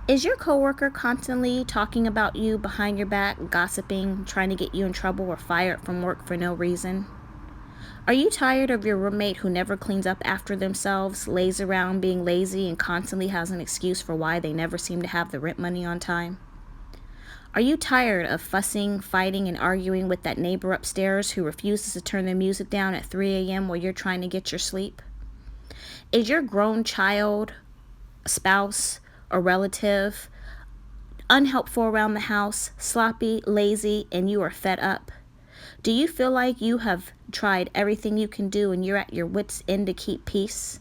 Is your coworker constantly talking about you behind your back, gossiping, trying to get you in trouble or fired from work for no reason? Are you tired of your roommate who never cleans up after themselves, lays around being lazy, and constantly has an excuse for why they never seem to have the rent money on time? Are you tired of fussing, fighting, and arguing with that neighbor upstairs who refuses to turn their music down at 3 a.m. while you're trying to get your sleep? Is your grown child, spouse, or relative unhelpful around the house, sloppy, lazy, and you are fed up? Do you feel like you have tried everything you can do and you're at your wits' end to keep peace?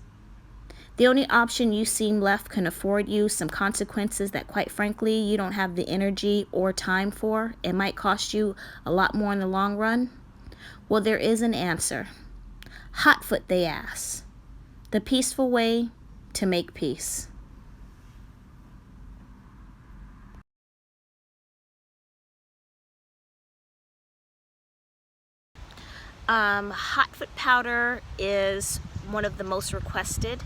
The only option you seem left can afford you some consequences that, quite frankly, you don't have the energy or time for. It might cost you a lot more in the long run. Well, there is an answer. Hotfoot, they ask. The peaceful way to make peace. Hot foot powder is one of the most requested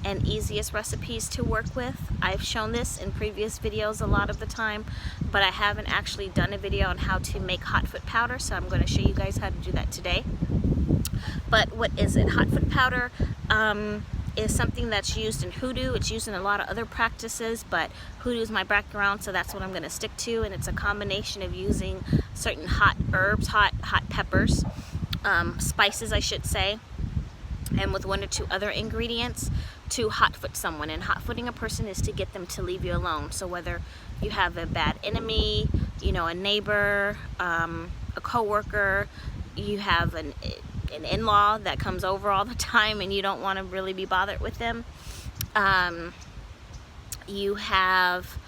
and easiest recipes to work with. I've shown this in previous videos a lot of the time, but I haven't actually done a video on how to make hot foot powder, so I'm going to show you guys how to do that today. But what is it? Hot foot powder is something that's used in hoodoo. It's used in a lot of other practices, but hoodoo is my background, so that's what I'm going to stick to. And it's a combination of using certain hot herbs, hot peppers, spices I should say, and with one or two other ingredients to hotfoot someone. And hotfooting a person is to get them to leave you alone. So whether you have a bad enemy, you know, a neighbor, a coworker, you have an in-law that comes over all the time and you don't want to really be bothered with them, you have,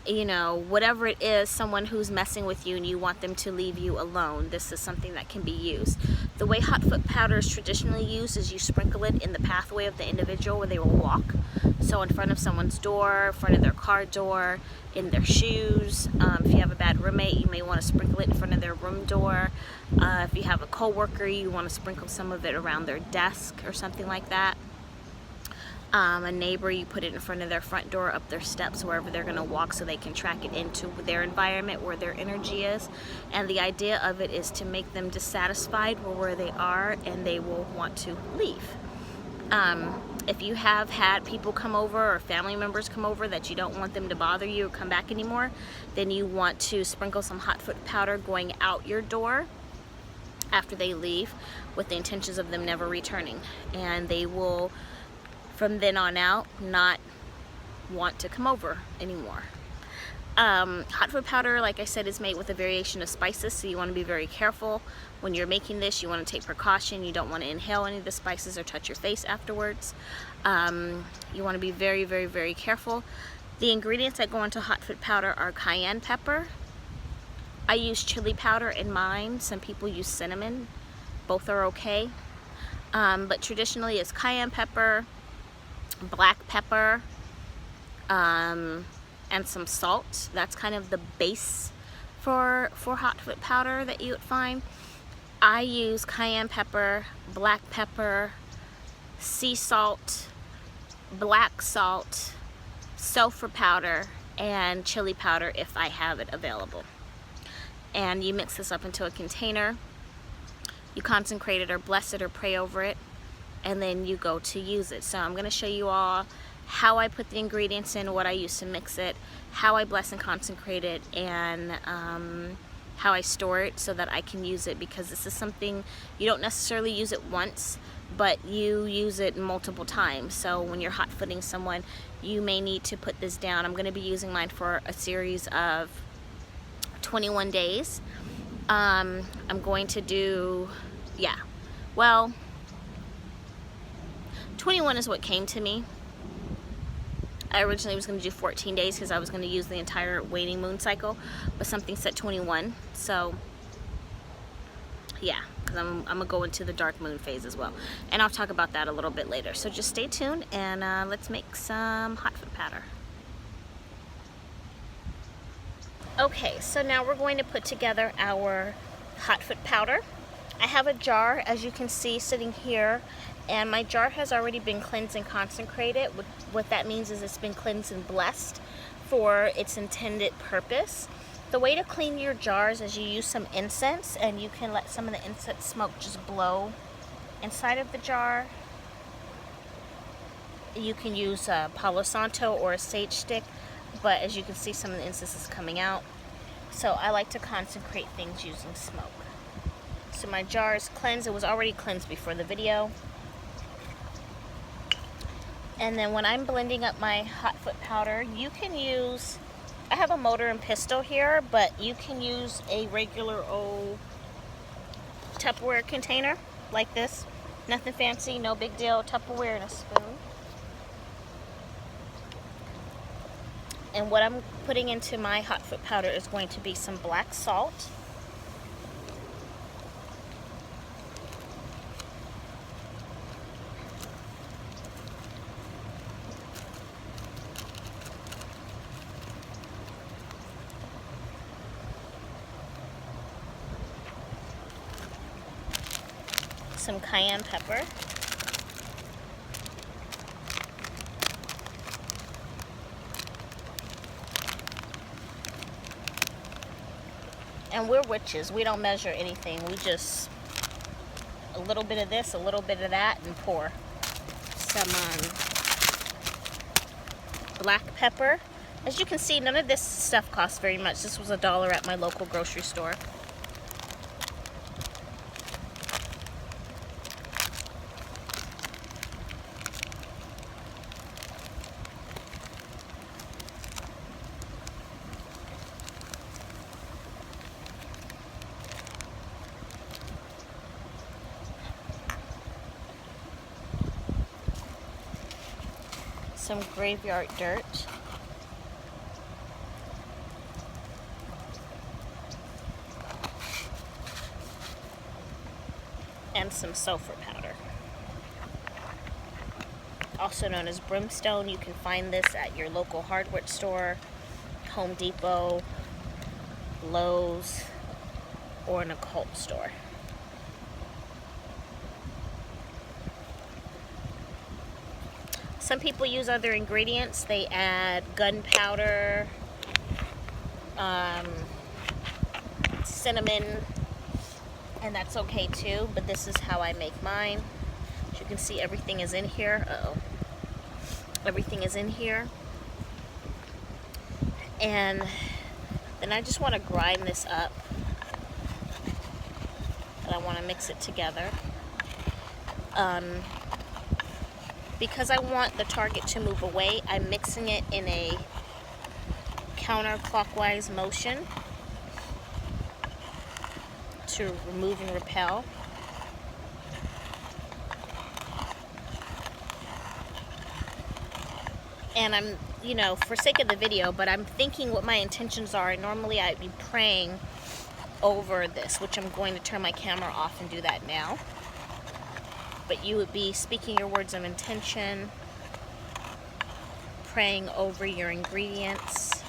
you know, whatever it is, someone who's messing with you and you want them to leave you alone, this is something that can be used. The way hot foot powder is traditionally used is you sprinkle it in the pathway of the individual where they will walk. So in front of someone's door, in front of their car door, in their shoes. If you have a bad roommate, you may want to sprinkle it in front of their room door. If you have a coworker, you want to sprinkle some of it around their desk or something like that. A neighbor, you put it in front of their front door, up their steps, wherever they're going to walk, so they can track it into their environment where their energy is. And the idea of it is to make them dissatisfied with where they are and they will want to leave. If you have had people come over or family members come over that you don't want them to bother you or come back anymore, then you want to sprinkle some hot foot powder going out your door after they leave with the intentions of them never returning. And they will, from then on out, not want to come over anymore. Hot foot powder, like I said, is made with a variation of spices, so you want to be very careful when you're making this. You want to take precaution. You don't want to inhale any of the spices or touch your face afterwards. You want to be very, very, very careful. The ingredients that go into hot foot powder are cayenne pepper. I use chili powder in mine. Some people use cinnamon. Both are okay. But traditionally it's cayenne pepper, black pepper, and some salt. That's kind of the base for hot foot powder that you would find. I use cayenne pepper, black pepper, sea salt, black salt, sulfur powder, and chili powder if I have it available. And you mix this up into a container. You consecrate it or bless it or pray over it, and then you go to use it. So I'm going to show you all how I put the ingredients in, what I use to mix it, how I bless and consecrate it, and how I store it so that I can use it, because this is something you don't necessarily use it once, but you use it multiple times. So when you're hot footing someone, you may need to put this down. I'm going to be using mine for a series of 21 days. I'm going to do, 21 is what came to me. I originally was going to do 14 days because I was going to use the entire waning moon cycle, but something said 21, so yeah, because I'm going to go into the dark moon phase as well, and I'll talk about that a little bit later. So just stay tuned, and let's make some hot foot powder. Okay, so now we're going to put together our hot foot powder. I have a jar, as you can see, sitting here, and my jar has already been cleansed and consecrated. What that means is it's been cleansed and blessed for its intended purpose. The way to clean your jars is you use some incense, and you can let some of the incense smoke just blow inside of the jar. You can use a Palo Santo or a sage stick, but as you can see, some of the incense is coming out. So I like to consecrate things using smoke. So my jar is cleansed. It was already cleansed before the video. And then when I'm blending up my hot foot powder, you can use, I have a mortar and pestle here, but you can use a regular old Tupperware container like this. Nothing fancy, no big deal. Tupperware and a spoon. And what I'm putting into my hot foot powder is going to be some black salt, some cayenne pepper, and we're witches. We don't measure anything. We just, a little bit of this, a little bit of that, and pour. Some black pepper. As you can see, none of this stuff costs very much. This was $1 at my local grocery store. Some graveyard dirt. And some sulfur powder. Also known as brimstone. You can find this at your local hardware store, Home Depot, Lowe's, or an occult store. Some people use other ingredients. They add gunpowder, cinnamon, and that's okay too, but this is how I make mine. As you can see, everything is in here. Everything is in here. And then I just want to grind this up, and I want to mix it together. Because I want the target to move away, I'm mixing it in a counterclockwise motion to remove and repel. And I'm, for sake of the video, but I'm thinking what my intentions are. Normally I'd be praying over this, which I'm going to turn my camera off and do that now. But you would be speaking your words of intention, praying over your ingredients.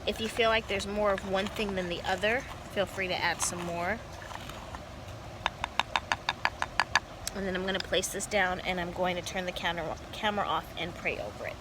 If you feel like there's more of one thing than the other, feel free to add some more. And then I'm going to place this down, and I'm going to turn the camera off and pray over it.